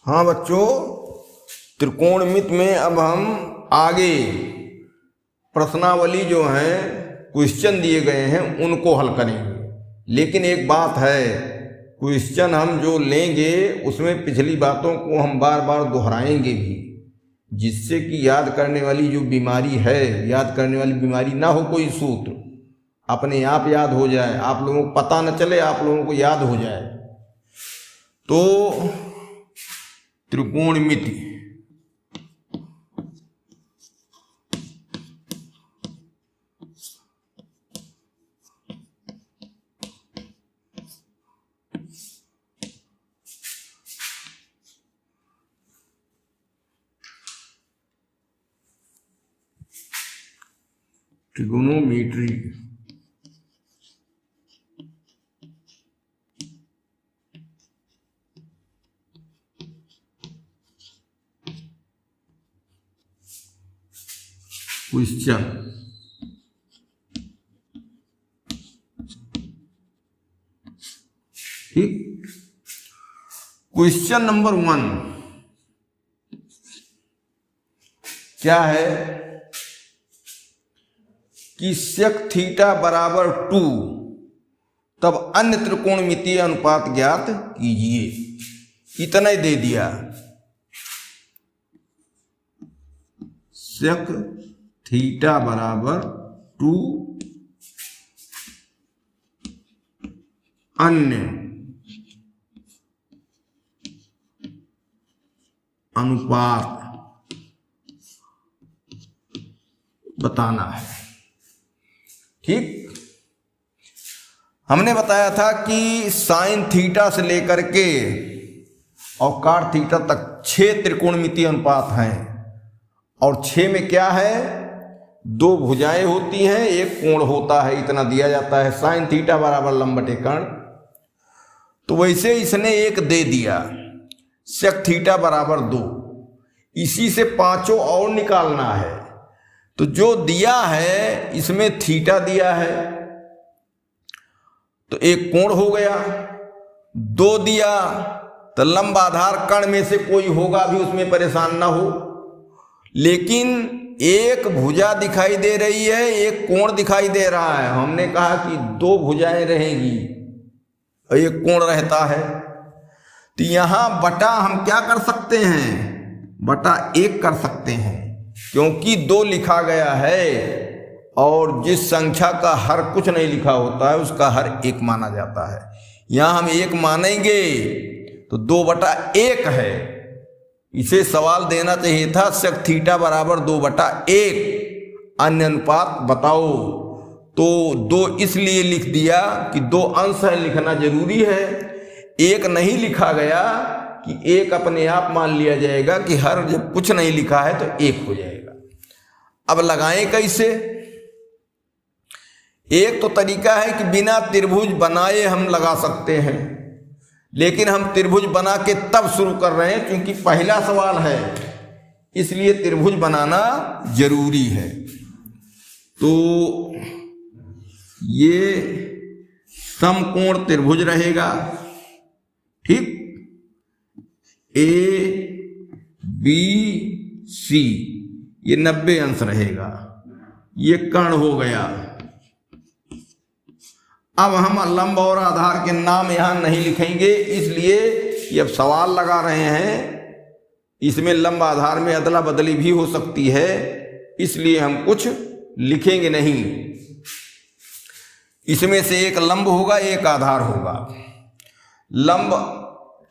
हाँ बच्चों, त्रिकोणमिति में अब हम आगे प्रश्नावली जो है क्वेश्चन दिए गए हैं उनको हल करेंगे। लेकिन एक बात है, क्वेश्चन हम जो लेंगे उसमें पिछली बातों को हम बार बार दोहराएंगे भी, जिससे कि याद करने वाली जो बीमारी है, याद करने वाली बीमारी ना हो, कोई सूत्र अपने आप याद हो जाए, आप लोगों को पता न चले, आप लोगों को याद हो जाए। तो त्रिकोणमिति ट्रिगोनोमेट्री क्वेश्चन। ठीक, क्वेश्चन नंबर 1 क्या है कि sec थीटा बराबर 2 तब अन्य त्रिकोणमितीय अनुपात ज्ञात कीजिए। इतना ही दे दिया, sec थीटा बराबर 2 अन्य अनुपात बताना है। ठीक, हमने बताया था कि साइन थीटा से लेकर के और कॉट थीटा तक 6 त्रिकोणमितीय अनुपात हैं, और 6 में क्या है, 2 भुजाएं होती हैं, एक कोण होता है, इतना दिया जाता है। साइन थीटा बराबर लंब बटे कर्ण। तो वैसे इसने एक दे दिया, सेक थीटा बराबर 2। इसी से 5 और निकालना है। तो जो दिया है इसमें थीटा दिया है, तो एक कोण हो गया। 2 दिया तो लंब आधार कर्ण में से कोई होगा भी, उसमें परेशान ना हो। लेकिन एक भुजा दिखाई दे रही है, एक कोण दिखाई दे रहा है। हमने कहा कि 2 भुजाएं रहेंगी और एक कोण रहता है। तो यहां बटा हम क्या कर सकते हैं, बटा 1 कर सकते हैं, क्योंकि 2 लिखा गया है और जिस संख्या का हर कुछ नहीं लिखा होता है उसका हर 1 माना जाता है। यहां हम 1 मानेंगे तो 2/1 है। इसे सवाल देना चाहिए था, sec थीटा बराबर 2/1 अन्य अनुपात बताओ। तो 2 इसलिए लिख दिया कि 2 अंश है, लिखना जरूरी है। 1 नहीं लिखा गया कि 1 अपने आप मान लिया जाएगा कि हर जब कुछ नहीं लिखा है तो 1 हो जाएगा। अब लगाएं कैसे? एक तो तरीका है कि बिना त्रिभुज बनाए हम लगा सकते हैं, लेकिन हम त्रिभुज बना के तब शुरू कर रहे हैं क्योंकि पहला सवाल है, इसलिए त्रिभुज बनाना जरूरी है। तो ये समकोण त्रिभुज रहेगा। ठीक, ABC ये 90 अंश रहेगा, ये कर्ण हो गया। अब हम लंब और आधार के नाम यहां नहीं लिखेंगे, इसलिए ये अब सवाल लगा रहे हैं, इसमें लंब आधार में अदला बदली भी हो सकती है, इसलिए हम कुछ लिखेंगे नहीं। इसमें से एक लंब होगा, एक आधार होगा। लंब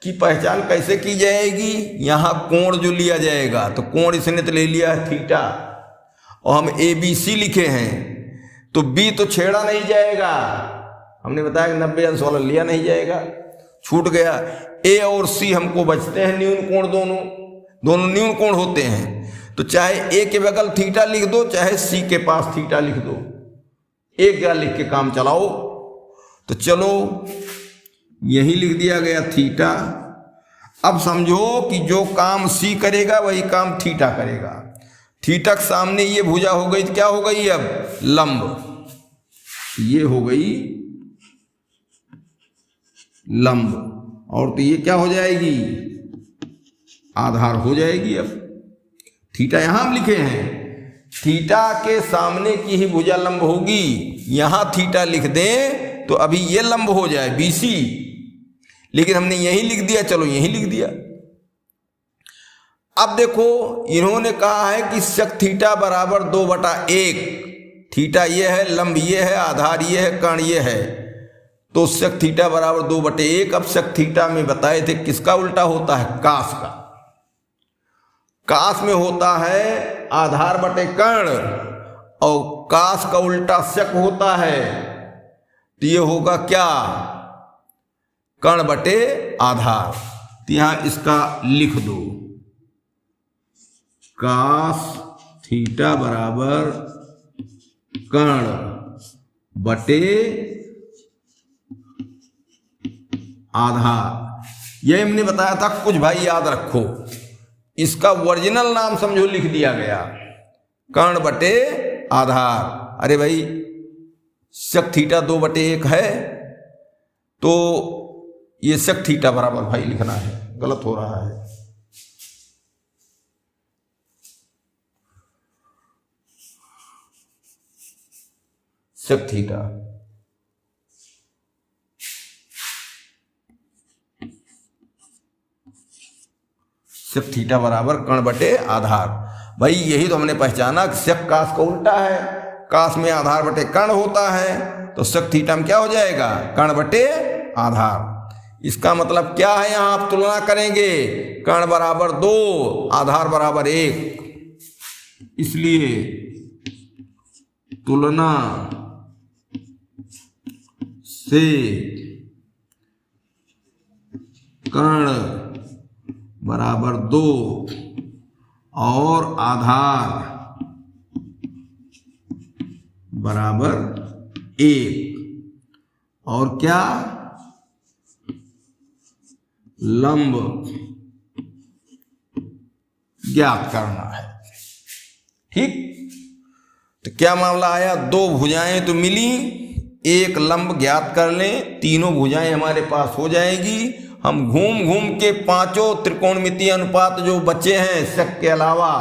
की पहचान कैसे की जाएगी? यहां कोण जो लिया जाएगा, तो कोण इसने तो ले लिया है थीटा, और हम ABC लिखे हैं, तो B तो छेड़ा नहीं जाएगा। हमने बताया कि 90 अंश वाला लिया नहीं जाएगा, छूट गया। A और C हमको बचते हैं न्यून कोण, दोनों न्यून कोण होते हैं। तो चाहे A के बगल थीटा लिख दो, चाहे C के पास थीटा लिख दो, एक क्या लिख के काम चलाओ। तो चलो यही लिख दिया गया थीटा। अब समझो कि जो काम C करेगा वही काम थीटा करेगा। थीटा के सामने ये भुजा हो गई, क्या हो गई अब? लंब। ये हो गई लंब, और तो ये क्या हो जाएगी? आधार हो जाएगी। अब थीटा यहां हम लिखे हैं, थीटा के सामने की ही भुजा लंब होगी। यहां थीटा लिख दें तो अभी ये लंब हो जाए BC, लेकिन हमने यही लिख दिया, चलो यही लिख दिया। अब देखो इन्होंने कहा है कि sec थीटा बराबर 2/1, थीटा ये है, लंब ये है, आधार ये है, कर्ण ये है, तो sec थीटा बराबर 2/1। अब sec थीटा में बताए थे किसका उल्टा होता है, कास का। कास में होता है आधार बटे कर्ण, और कास का उल्टा sec होता है, तो ये होगा क्या, कर्ण बटे आधार। तो यहां इसका लिख दो, कास थीटा बराबर कर्ण बटे आधार। यही हमने बताया था कुछ भाई याद रखो, इसका ओरिजिनल नाम समझो लिख दिया गया, कर्ण बटे आधार। अरे भाई sec थीटा 2/1 है, तो ये sec थीटा बराबर भाई लिखना है, गलत हो रहा है। sec थीटा sec थीटा बराबर कर्ण बटे आधार। भाई यही तो हमने पहचाना कि sec कास का उल्टा है, कास में आधार बटे कर्ण होता है, तो sec थीटा में क्या हो जाएगा, कर्ण बटे आधार। इसका मतलब क्या है, यहां आप तुलना करेंगे, कर्ण बराबर 2, आधार बराबर 1, इसलिए तुलना से कर्ण बराबर 2 और आधार बराबर 1, और क्या, लंब ज्ञात करना है। ठीक, तो क्या मामला आया, 2 भुजाएं तो मिली, एक लंब ज्ञात कर लें, तीनों भुजाएं हमारे पास हो जाएगी। हम घूम घूम के पांचों त्रिकोणमितीय अनुपात जो बचे हैं sec के अलावा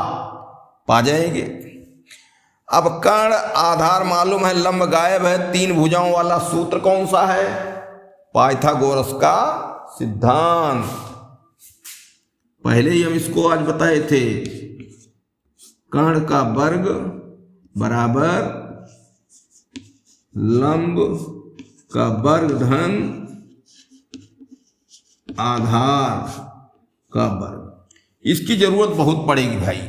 पा जाएंगे। अब कर्ण आधार मालूम है, लंब गायब है, 3 भुजाओं वाला सूत्र कौन सा है, पाइथागोरस का सिद्धांत। पहले ही हम इसको आज बताए थे, कर्ण का वर्ग बराबर लंब का वर्ग धन आधार का वर्ग। इसकी जरूरत बहुत पड़ेगी भाई।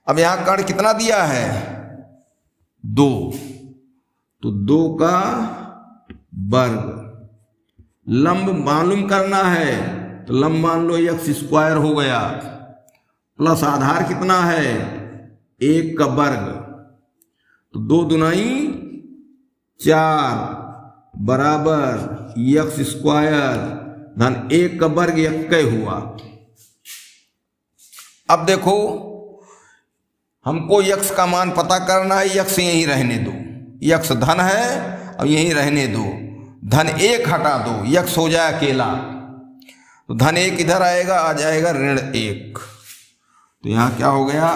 अब यहां कर्ण कितना दिया है, 2, तो 2 का वर्ग, लंब मालूम करना है, तो लंब मान लो x² हो गया, प्लस आधार कितना है, 1 का वर्ग, तो 2 दुनाई 4 बराबर x² धन 1 का वर्ग 1 हुआ। अब देखो हमको x का मान पता करना है, x यहीं रहने दो, x धन है अब यहीं रहने दो, धन 1 हटा दो, x हो जाए अकेला, तो धन 1 इधर आएगा, आ जाएगा ऋण 1, तो यहां क्या हो गया,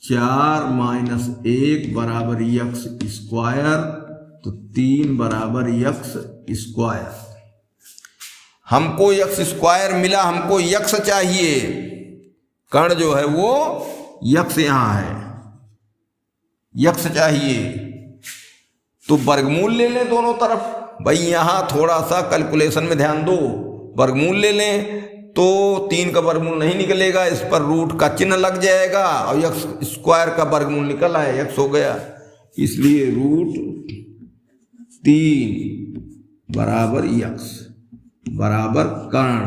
4 - 1 बराबर x², तो 3 बराबर x²। हमको x² मिला, हमको x चाहिए, कर्ण जो है वो x यहां है, x चाहिए, तो वर्गमूल ले लें दोनों तरफ। भाई यहां थोड़ा सा कैलकुलेशन में ध्यान दो, वर्गमूल ले लें तो 3 का वर्गमूल नहीं निकलेगा, इस पर रूट का चिन्ह लग जाएगा, और x² का वर्गमूल निकल आए, x हो गया, इसलिए √3 बराबर x बराबर कर्ण।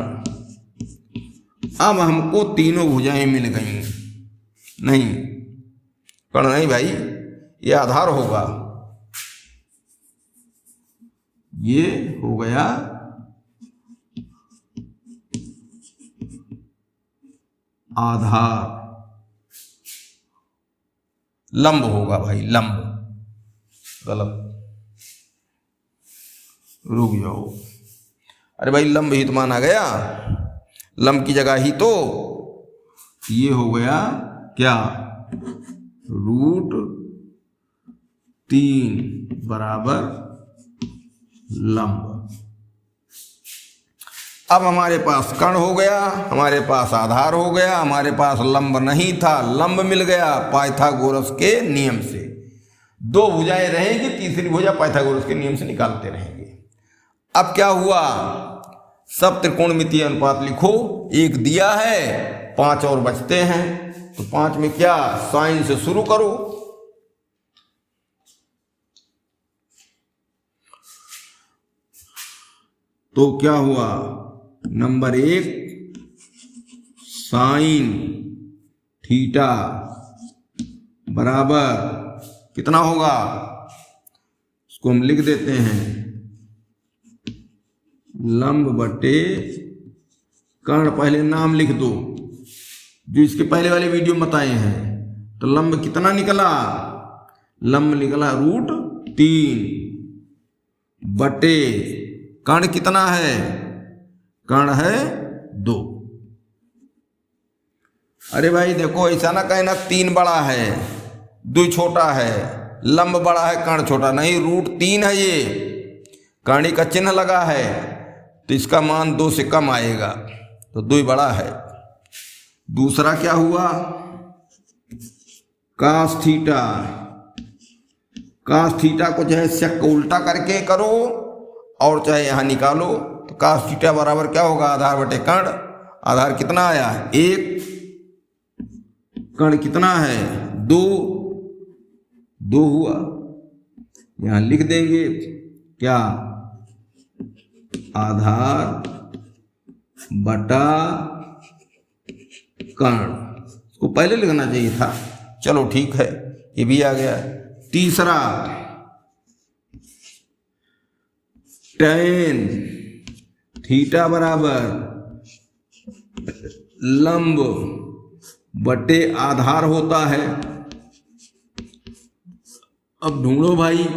अब हमको तीनों भुजाएं मिल गई, नहीं कर्ण नहीं भाई, ये आधार होगा, ये हो गया आधार, लंब होगा भाई, लंब, गलत, रुक जाओ, अरे भाई लंब ही तो माना गया, लंब की जगह ही तो ये हो गया क्या, √3 बराबर लंब। अब हमारे पास कर्ण हो गया, हमारे पास आधार हो गया, हमारे पास लंब नहीं था, लंब मिल गया पाइथागोरस के नियम से। दो भुजाएं रहेंगी, तीसरी भुजा पाइथागोरस के नियम से निकालते रहेंगे। अब क्या हुआ, सब त्रिकोणमितीय अनुपात लिखो। एक दिया है, 5 और बचते हैं, तो 5 में क्या, साइन से शुरू करो। तो क्या हुआ, नंबर 1 साइन थीटा बराबर कितना होगा, इसको हम लिख देते हैं लंब बटे कर्ण। पहले नाम लिख दो जो इसके पहले वाले वीडियो में बताए हैं। तो लंब कितना निकला, लंब निकला √3 बटे कर्ण कितना है, कर्ण है 2। अरे भाई देखो, ऐसा ना कहना 3 बड़ा है 2 छोटा है, लंब बड़ा है कर्ण छोटा, नहीं, √3 है ये, कर्ण का चिन्ह लगा है तो इसका मान 2 से कम आएगा, तो 2 बड़ा है। दूसरा क्या हुआ, cos थीटा, cos थीटा को चाहे शक को उल्टा करके करो और चाहे यहां निकालो। तो cos थीटा बराबर क्या होगा, आधार बटे कर्ण। आधार कितना आया, 1, कर्ण कितना है 2 हुआ। यहां लिख देंगे क्या, आधार बटा कर्ण। इसको पहले लिखना चाहिए था, चलो ठीक है, ये भी आ गया। तीसरा tan थीटा बराबर लंब बटे आधार होता है। अब ढूंढो भाई,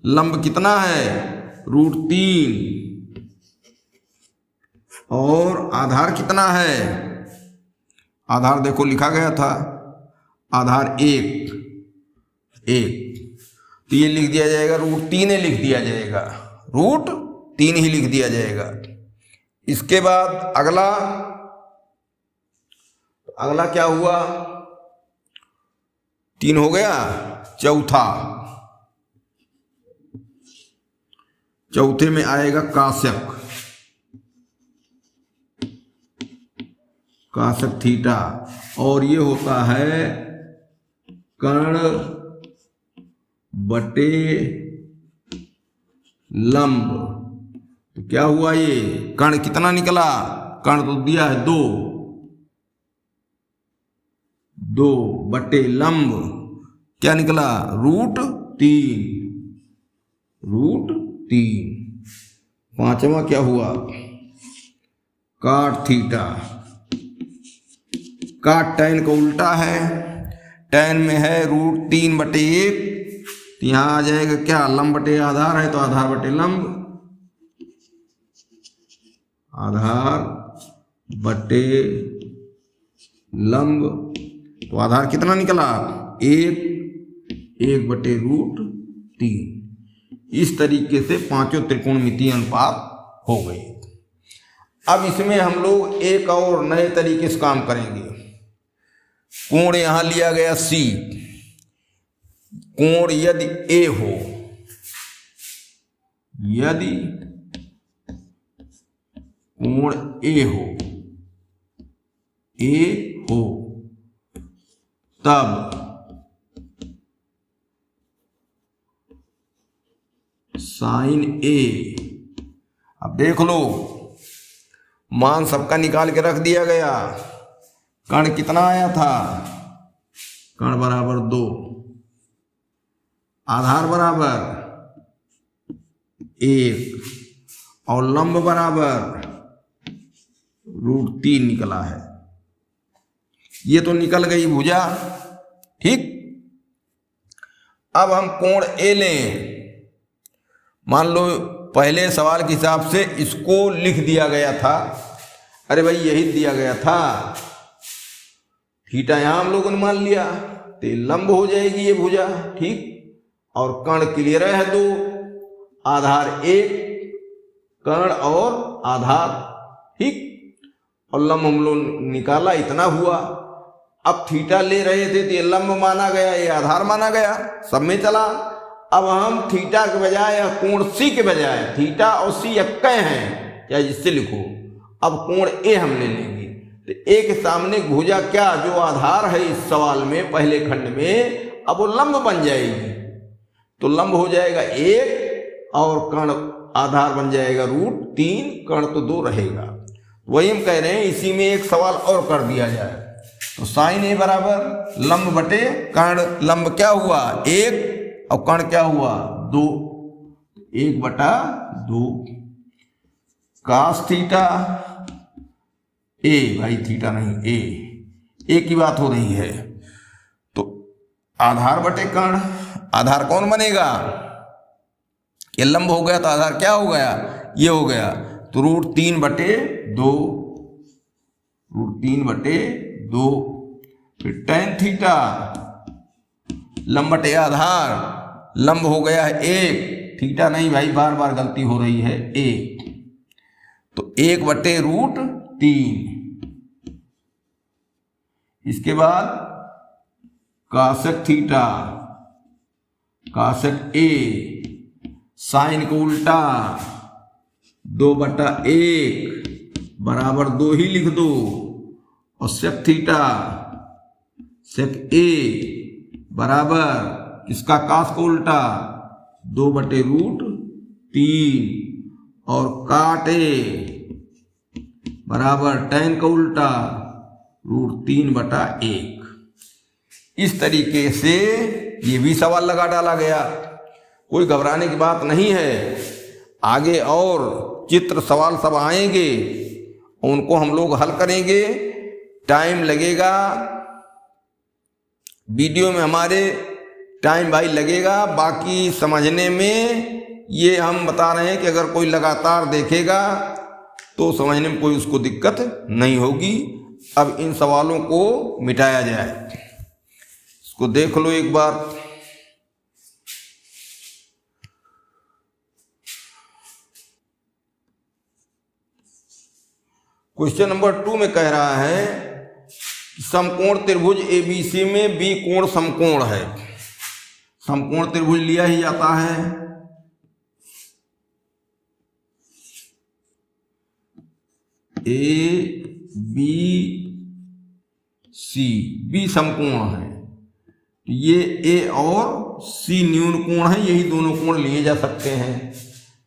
लंब कितना है √3 और आधार कितना है, आधार देखो लिखा गया था, आधार 1, तो ये लिख दिया जाएगा √3 लिख दिया जाएगा, √3 ही लिख दिया जाएगा। इसके बाद अगला क्या हुआ, 3 हो गया। चौथे में आएगा काशक थीटा, और ये होता है कर्ण बटे लंब। तो क्या हुआ, ये कर्ण कितना निकला, कर्ण तो दिया है 2 बटे लंब क्या निकला, √3। पांचवा क्या हुआ, cot थीटा, cot tan को उल्टा है, tan में है √3 बटे 1, तो यहां आ जाएगा क्या, लंब बटे आधार है तो आधार बटे लंब, आधार बटे लंब। तो आधार कितना निकला, 1 बटे √3। इस तरीके से पांचों त्रिकोणमितीय अनुपात हो गए। अब इसमें हम लोग एक और नए तरीके से काम करेंगे। कोण यहां लिया गया C, कोण यदि A हो, यदि कोण A हो तब साइन A, अब देख लो मान सबका निकाल के रख दिया गया। कर्ण कितना आया था, कर्ण बराबर 2, आधार बराबर 1 और लंब बराबर √3 निकला है। ये तो निकल गई भुजा, ठीक। अब हम कोण A लें। मान लो पहले सवाल के हिसाब से इसको लिख दिया गया था, अरे भाई यही दिया गया था, थीटा यहां हम लोगों ने मान लिया, तो लंब हो जाएगी ये भुजा, ठीक। और कर्ण क्लियर है दो, आधार एक, कर्ण और आधार, ठीक। और लंब हम लोग निकाला, इतना हुआ। अब थीटा ले रहे थे तो ये लंब माना गया, ये आधार माना गया, सब में चला। अब हम थीटा के बजाय या कोण सी के बजाय, थीटा और सी एक हैं, या जिससे लिखो, अब कोण ए हम ले लेंगे। तो ए के सामने भुजा क्या जो आधार है इस सवाल में पहले खंड में, अब वो लंब बन जाएगी। तो लंब हो जाएगा एक और कर्ण आधार बन जाएगा √3, कर्ण तो 2 रहेगा। वही हम कह रहे हैं, इसी में एक सवाल और कर दिया जाए। तो साइन ए बराबर लंब बटे कर्ण, लंब क्या हुआ 1 और कर्ण क्या हुआ 2, 1/2 कास थीटा ए, भाई थीटा नहीं ए की बात हो रही है। तो आधार बटे कर्ण, आधार कौन बनेगा, ये लंब हो गया तो आधार क्या हो गया, ये हो गया। तो √3/2, √3/2, फिर tan थीटा लंब बटे आधार, लंब हो गया है 1, थीटा नहीं भाई, बार बार गलती हो रही है, 1, तो 1/√3। इसके बाद कासक थीटा, कासक ए, साइन को उल्टा 2/1 बराबर 2 ही लिख दो, और सेक थीटा, सेक ए बराबर इसका कास को उल्टा 2/√3 और काट ए बराबर tan का उल्टा √3/1। इस तरीके से ये भी सवाल लगा डाला गया, कोई घबराने की बात नहीं है। आगे और चित्र सवाल सब आएंगे, उनको हम लोग हल करेंगे, टाइम लगेगा, वीडियो में हमारे टाइम भाई लगेगा, बाकी समझने में ये हम बता रहे हैं कि अगर कोई लगातार देखेगा तो समझने में कोई उसको दिक्कत नहीं होगी। अब इन सवालों को मिटाया जाए, इसको देख लो एक बार। क्वेश्चन नंबर 2 में कह रहा है समकोण त्रिभुज ABC में B कोण समकोण है। समकोण त्रिभुज लिया ही जाता है, ABC, B समकोण है, ये A और C न्यून कोण है, यही दोनों कोण लिए जा सकते हैं।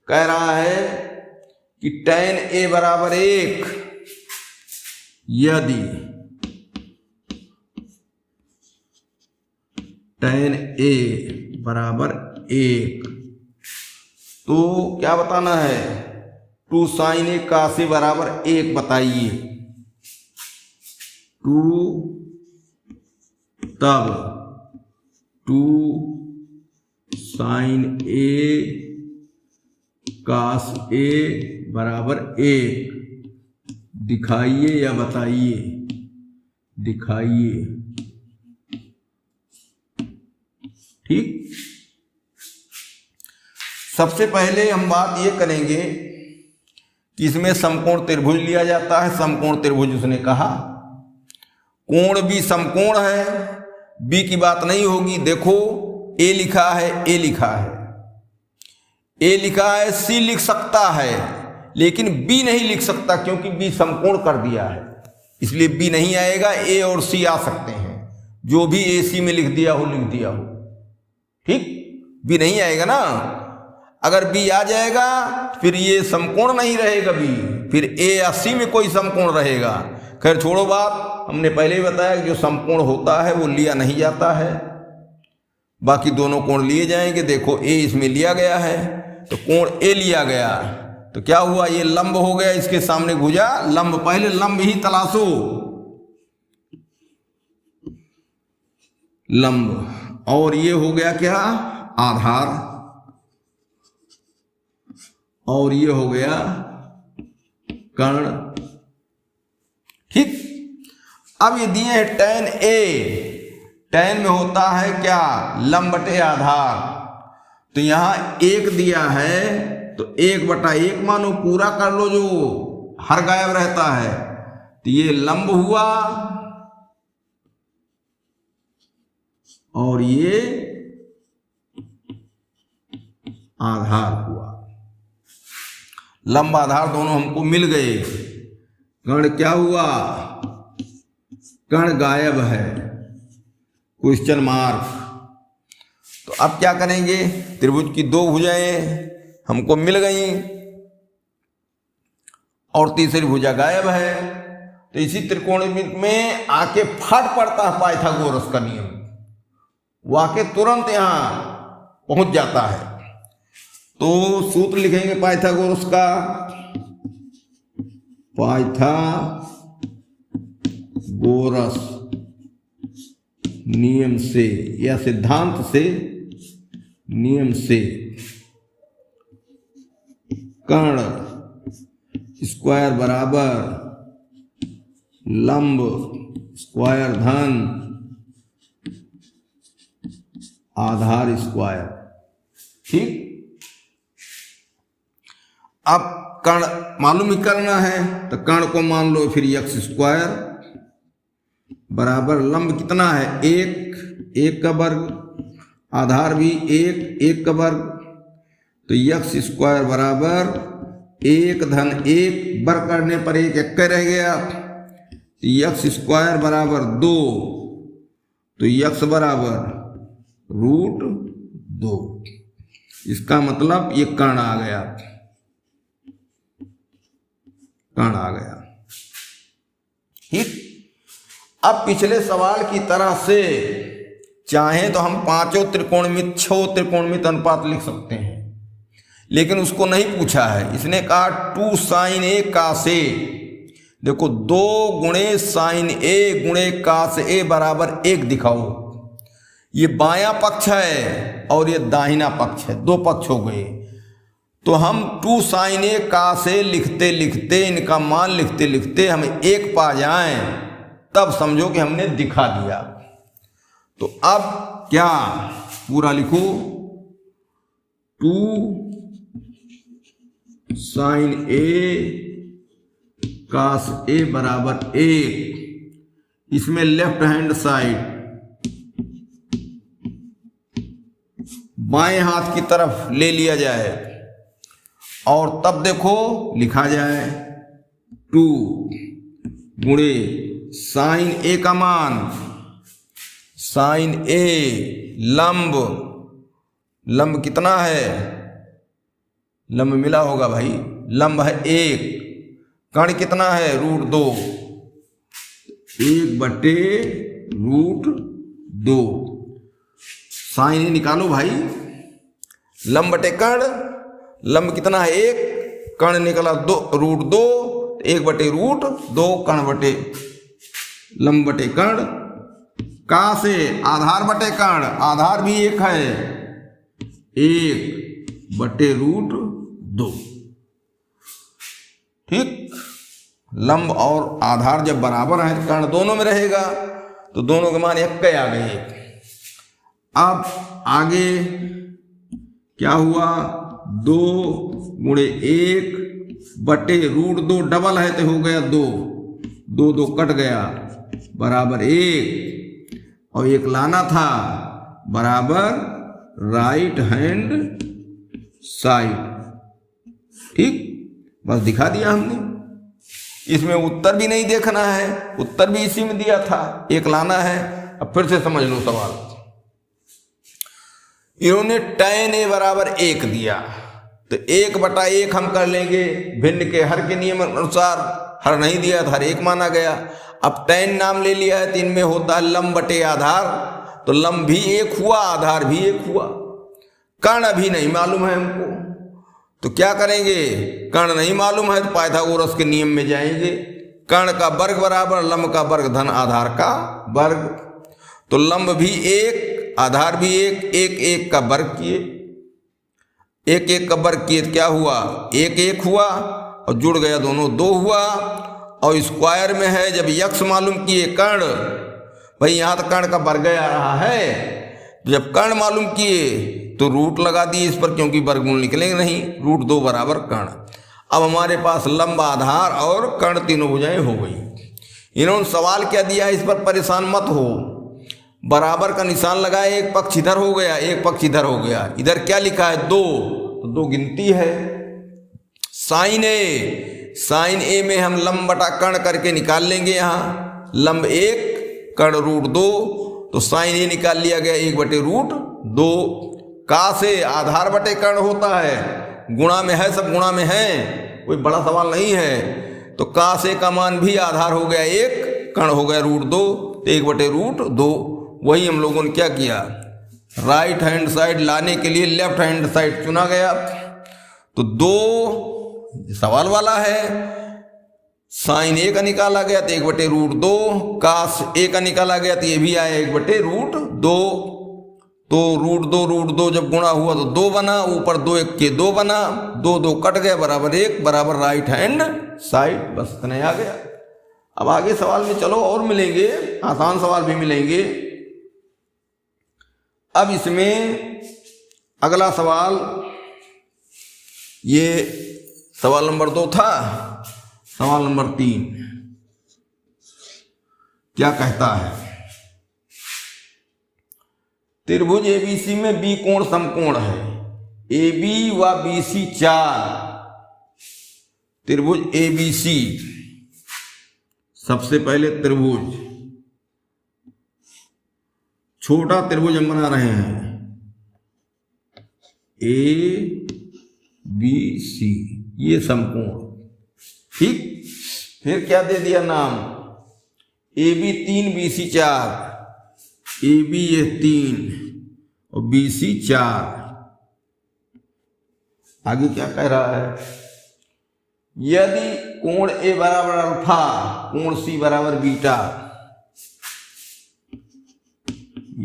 कह रहा है कि tan A बराबर 1 यदि tan A बराबर 1, तो क्या बताना है, 2 sin A cos A बराबर 1 बताइए। 2 तब 2 sin A cos A बराबर 1 दिखाइए या बताइए, दिखाइए, ठीक। सबसे पहले हम बात ये करेंगे कि इसमें समकोण त्रिभुज लिया जाता है। समकोण त्रिभुज उसने कहा, कोण भी समकोण है, बी की बात नहीं होगी। देखो ए लिखा है, ए लिखा है, ए लिखा है, सी लिख सकता है, लेकिन बी नहीं लिख सकता क्योंकि बी समकोण कर दिया है, इसलिए बी नहीं आएगा। ए और सी आ सकते हैं, जो भी ए सी में लिख दिया हो लिख दिया हो, ठीक। बी नहीं आएगा ना, अगर बी आ जाएगा फिर ये समकोण नहीं रहेगा बी, फिर ए या सी में कोई समकोण रहेगा। खैर छोड़ो बात, हमने पहले ही बताया कि जो समकोण होता है वो लिया नहीं जाता है, बाकी दोनों कोण लिए जाएंगे। देखो ए इसमें लिया गया है, तो कोण ए लिया गया, तो क्या हुआ, ये लंब हो गया, इसके सामने भुजा लंब, पहले लंब ही तलाशो, लंब। और ये हो गया क्या, आधार, और ये हो गया कर्ण, ठीक। अब ये दिए हैं tan a, tan में होता है क्या, लंब बटे आधार। तो यहां 1 दिया है तो 1/1 मानो, पूरा कर लो, जो हर गायब रहता है। तो ये लंब हुआ और ये आधार हुआ। लंब आधार दोनों हमको मिल गए। कर्ण क्या हुआ, कर्ण गायब है, क्वेश्चन मार्क। तो अब क्या करेंगे, त्रिभुज की 2 भुजाएं हमको मिल गई और तीसरी भुजा गायब है। तो इसी त्रिकोणमिति में आके फट पड़ता है पाइथागोरस का नियम, वो आके तुरंत यहां पहुंच जाता है। तो सूत्र लिखेंगे पाइथागोरस का, पाइथागोरस नियम से या सिद्धांत से, नियम से कर्ण स्क्वायर बराबर लंब स्क्वायर धन आधार स्क्वायर। ठीक। अब कर्ण मालूम ही करना है, तो कर्ण को मान लो फिर x स्क्वायर बराबर लंब कितना है, 1 का वर्ग, आधार भी 1 का वर्ग। तो x स्क्वायर बराबर 1 धन 1, वर्ग करने पर 1 रह गया। तो x स्क्वायर बराबर 2, तो x बराबर √2। इसका मतलब ये कर्ण आ गया, कर्ण आ गया। ठीक। अब पिछले सवाल की तरह से चाहे तो हम 5 त्रिकोणमित 6 त्रिकोणमित अनुपात लिख सकते हैं, लेकिन उसको नहीं पूछा है। इसने कहा 2 sin a cos a। देखो 2 गुणे sin a गुणे cos a बराबर 1 दिखाओ। ये बायां पक्ष है और ये दाहिना पक्ष है, 2 पक्ष हो गए। तो हम 2 sin a cos a लिखते लिखते, इनका मान लिखते लिखते हम 1 पा जाएं, तब समझो कि हमने दिखा दिया। तो अब क्या पूरा लिखो, 2 sin a cos a बराबर 1। इसमें लेफ्ट हैंड साइड बाएं हाथ की तरफ ले लिया जाए और तब देखो लिखा जाए 2 गुणे साइन ए का मान, साइन ए लंब, लंब कितना है, लंब मिला होगा भाई, लंब है 1, कर्ण कितना है √2, 1/√2। साइन ए निकालो भाई, लंब बटे कर्ण, लंब कितना है 1, कर्ण निकला 2√2, 1/√2, कर्ण बटे लंब बटे कर्ण। का से आधार बटे कर्ण, आधार भी 1 है, 1/√2। ठीक। लंब और आधार जब बराबर है तो कर्ण दोनों में रहेगा, तो दोनों के मान 1 आ गए। अब आगे क्या हुआ, 2 गुणे 1/√2, डबल है तो हो गया 2, 2 कट गया बराबर 1, और 1 लाना था बराबर राइट हैंड साइड। ठीक, बस दिखा दिया हमने। इसमें उत्तर भी नहीं देखना है, उत्तर भी इसी में दिया था, 1 लाना है। अब फिर से समझ लो सवाल। इन्होंने tan a बराबर 1 दिया, तो 1/1 हम कर लेंगे भिन्न के हर के नियम अनुसार। हर नहीं दिया था, हर 1 माना गया। अब tan नाम ले लिया है तो इनमें होता है लंब बटे आधार, तो लंब भी 1 हुआ, आधार भी 1 हुआ। कर्ण अभी नहीं मालूम है हमको, तो क्या करेंगे, कर्ण नहीं मालूम है तो पाइथागोरस के नियम में जाएंगे। कर्ण का वर्ग बराबर लंब का वर्ग धन आधार का वर्ग। तो लंब भी 1, आधार भी 1, 1 का वर्ग किए, 1 का वर्ग किए तो क्या हुआ, 1 हुआ और जुड़ गया दोनों 2 हुआ, और स्क्वायर में है। जब यक्स मालूम किए कर्ण, भाई यहाँ तक कर्ण का वर्ग आ रहा है, जब कर्ण मालूम किए तो रूट लगा दिए इस पर, क्योंकि वर्गमूल निकलेंगे नहीं, रूट 2 बराबर कर्ण। अब हमारे पास लंब, आधार और कर्ण तीनों भुजाएं हो गई। इन्होंने सवाल क्या दिया, इस पर परेशान मत हो, बराबर का निशान लगाए, एक पक्ष इधर हो गया, एक पक्ष इधर हो गया। इधर क्या लिखा है 2, तो 2 गिनती है। साइन ए में हम लंब बटा कर्ण करके निकाल लेंगे। यहाँ लंब 1 कर्ण रूट 2, तो साइन ए निकाल लिया गया 1/√2। का से आधार बटे कर्ण होता है, गुणा में है, सब गुणा में है, कोई बड़ा सवाल नहीं है। तो का से का मान भी आधार हो गया 1, कर्ण हो गया √2, तो 1/√2। वही हम लोगों ने क्या किया, राइट हैंड साइड लाने के लिए लेफ्ट हैंड साइड चुना गया। तो 2 सवाल वाला है, साइन ए का निकाला गया तो 1/√2, कास ए का निकाला गया तो ये भी आया 1/√2। तो √2 जब गुणा हुआ तो 2 बना, ऊपर 2 1 के 2 बना, 2 2 कट गया, बराबर 1, बराबर राइट हैंड साइड। बस इतना आ गया। अब आगे सवाल में चलो और मिलेंगे, आसान सवाल भी मिलेंगे। अब इसमें अगला सवाल, ये सवाल नंबर 2 था। सवाल नंबर 3 क्या कहता है, त्रिभुज एबीसी में बी कोण समकोण है, AB व BC 4। त्रिभुज एबीसी, सबसे पहले त्रिभुज, छोटा त्रिभुज हम बना रहे हैं, ABC, ये समकोण, ठीक। फिर क्या दे दिया नाम, AB 3 BC 4, AB ये 3 और BC 4। आगे क्या कह रहा है, यदि कोण A बराबर अल्फा, कोण C बराबर बीटा,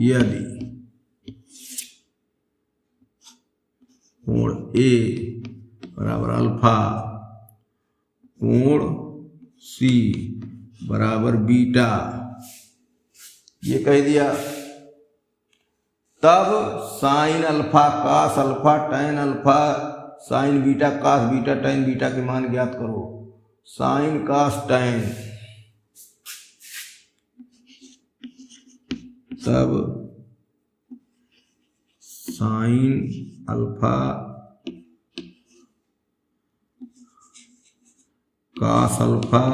यदि कोण A बराबर अल्फा, कोण C बराबर बीटा, ये कह दिया, तब sine alpha cos alpha tan alpha sine beta cos beta tan beta के मान ज्ञात करो। साइन कास टैन, तब sine alpha cos alpha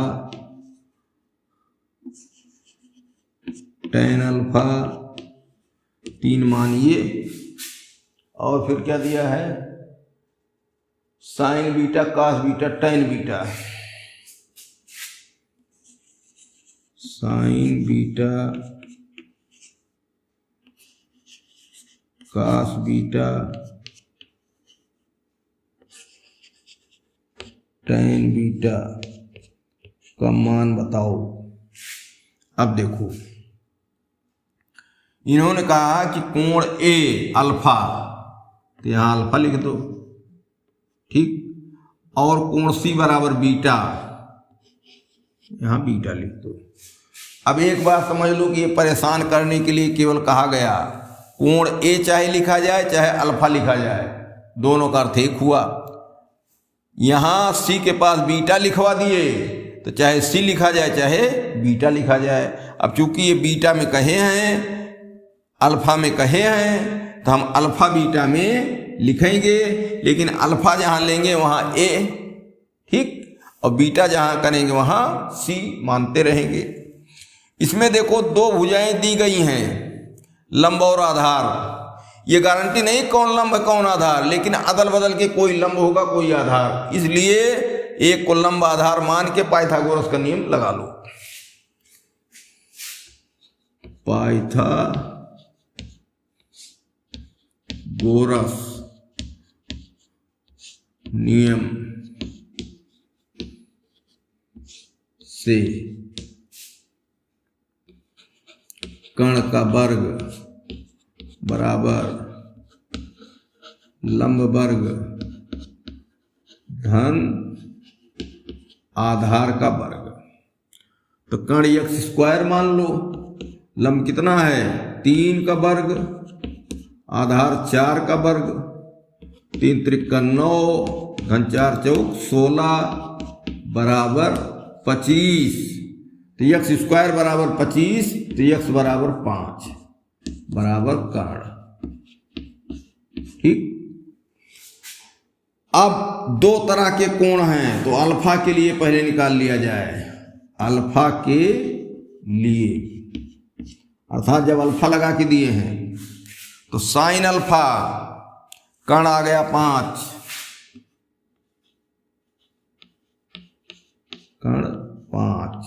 tan alpha, 3 मानिए। और फिर क्या दिया है, sine beta cos beta tan beta, sine beta cos beta tan beta का मान बताओ। अब देखो, इन्होंने कहा कि कोण ए अल्फा, तो यहां अल्फा लिख दो, ठीक, और कोण सी बराबर बीटा, यहां बीटा लिख दो। अब एक बात समझ लो कि ये परेशान करने के लिए केवल कहा गया, कोण ए चाहे लिखा जाए चाहे अल्फा लिखा जाए, दोनों का अर्थ एक हुआ। यहां सी के पास बीटा लिखवा दिए, तो चाहे सी लिखा जाए चाहे बीटा लिखा जाए। अब चूंकि ये बीटा में कहे हैं, अल्फा में कहे हैं, तो हम अल्फा बीटा में लिखेंगे, लेकिन अल्फा जहां लेंगे वहां ए, ठीक, और बीटा जहां करेंगे वहां सी मानते रहेंगे। इसमें देखो 2 भुजाएं दी गई हैं, लंब और आधार। ये गारंटी नहीं कौन लंब है कौन आधार, लेकिन अदल बदल के कोई लंब होगा कोई आधार, इसलिए एक को लंब आधार मान के पाइथागोरस का नियम लगा लो। पाइथागोरस नियम से कर्ण का वर्ग बराबर लंब वर्ग धन आधार का वर्ग। तो कर्ण x स्क्वायर मान लो। लंब कितना है 3 का वर्ग, आधार 4 का वर्ग, 3 त्रिका 9, घन 4 चौक 16 बराबर 25। तो x स्क्वायर बराबर 25, तो x बराबर 5 बराबर कर्ण। ठीक। अब दो तरह के कोण हैं, तो अल्फा के लिए पहले निकाल लिया जाए। अल्फा के लिए अर्थात जब अल्फा लगा के दिए हैं तो साइन अल्फा कर्ण आ गया 5, कर्ण 5।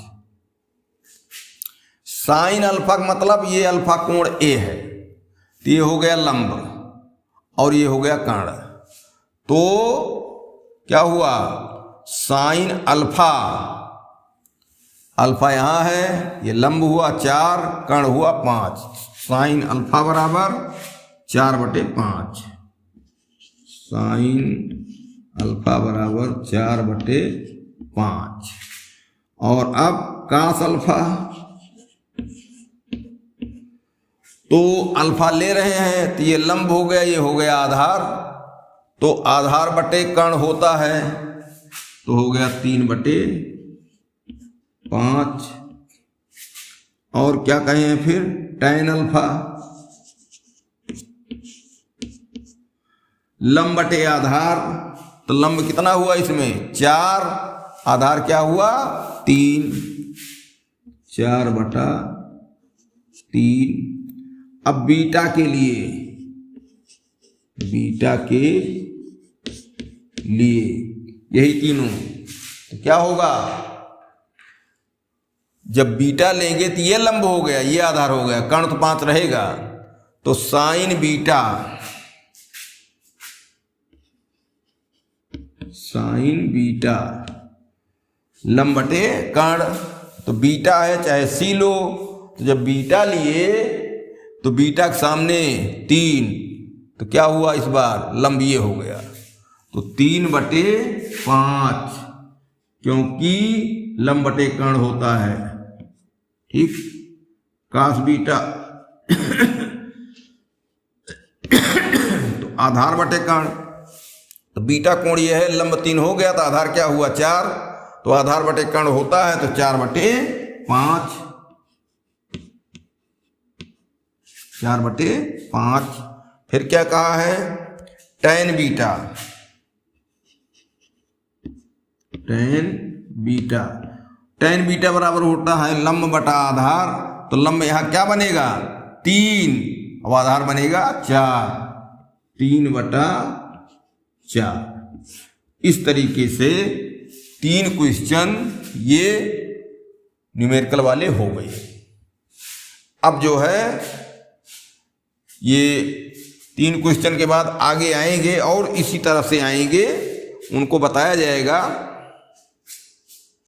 साइन अल्फा का मतलब ये अल्फा कोण ए है, तो ये हो गया लंब और ये हो गया कर्ण। तो क्या हुआ साइन अल्फा, अल्फा यहां है, ये लंब हुआ 4, कर्ण हुआ 5। साइन अल्फा बराबर 4/5, साइन अल्फा बराबर 4/5। और अब कास अल्फा, तो अल्फा ले रहे हैं तो ये लंब हो गया, ये हो गया आधार, तो आधार बटे कर्ण होता है, तो हो गया 3/5। और क्या कहें फिर टैन अल्फा, लंब बटे आधार, तो लंब कितना हुआ इसमें 4, आधार क्या हुआ 3, 4/3। अब बीटा के लिए, बीटा के लिए यही तीनों, तो क्या होगा जब बीटा लेंगे तो ये लंब हो गया, ये आधार हो गया, कर्ण तो 5 रहेगा, तो साइन बीटा, साइन बीटा लंब बटे कर्ण, तो बीटा है चाहे सी लो, तो जब बीटा लिए तो बीटा के सामने 3, तो क्या हुआ इस बार लंब ये हो गया, तो 3/5, क्योंकि लंब बटे कर्ण होता है। ठीक। कास बीटा तो आधार बटे कर्ण, तो बीटा कोण ये है, लंब 3 हो गया, तो आधार क्या हुआ 4, तो आधार बटे कर्ण होता है, तो 4/5, 4/5। फिर क्या कहा है tan beta, tan beta, tan beta बराबर होता है लंब बटा आधार, तो लंब यहां क्या बनेगा 3 और आधार बनेगा 4, 3/4। इस तरीके से 3 क्वेश्चन ये न्यूमेरिकल वाले हो गए। अब जो है ये 3 क्वेश्चन के बाद आगे आएंगे और इसी तरह से आएंगे, उनको बताया जाएगा